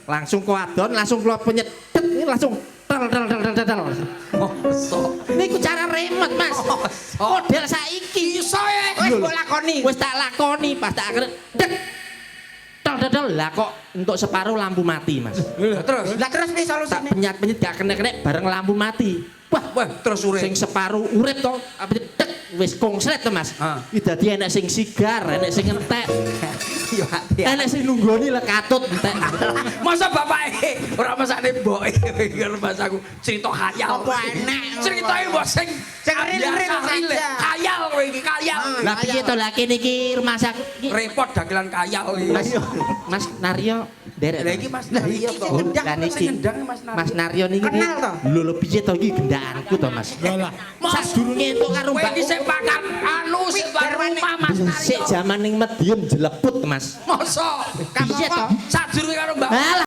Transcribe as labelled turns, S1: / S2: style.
S1: Langsung kuadon, langsung keluar penyedet, ini langsung tel.
S2: Mosok.
S1: Niku cara remote, Mas. Model saiki.
S2: Iso ya. Wis mbok lakoni.
S1: Wis tak lakoni pas tak akhir dek. Tel. Lah kok untuk separuh lampu mati, Mas.
S2: Terus. Lah terus piye
S1: Tak
S2: solusine?
S1: penyet gak kena bareng lampu mati.
S2: Wah, terus urip.
S1: Sing separuh urip to, apa dek wis kongslet to, Mas.
S2: Ah.
S1: Iki dadi enek sing sigar, enek sing entek.
S2: Yo ati.
S1: Enek sing nunggoni lek katut entek.
S2: Masa bapake ora mesane mboke ngono Mas aku cerita khayal.
S3: Apa enek?
S2: Critane mbok sing
S3: real saja.
S2: Khayal kowe iki khayal.
S1: Lah piye to lah kene iki rumah sakit.
S2: Repot dagelan khayal iki.
S1: Mas Naryo derek.
S2: Lah iki Mas Naryo to.
S1: Lah niki
S2: Ngendang Mas Naryo.
S1: Mas Naryo niki
S3: Kenal to?
S1: lho lho piye to iki gendakanku to Mas.
S4: Lah.
S1: Sadurunge entuk karo
S2: Kowe
S1: Mbak.
S2: iki sing pakan anu sing rumah Mas
S1: Sik
S2: Naryo.
S1: jaman ning Medion jeleput Mas.
S2: Masa
S1: Piye to?
S2: sadurunge karo Mbak
S1: Alah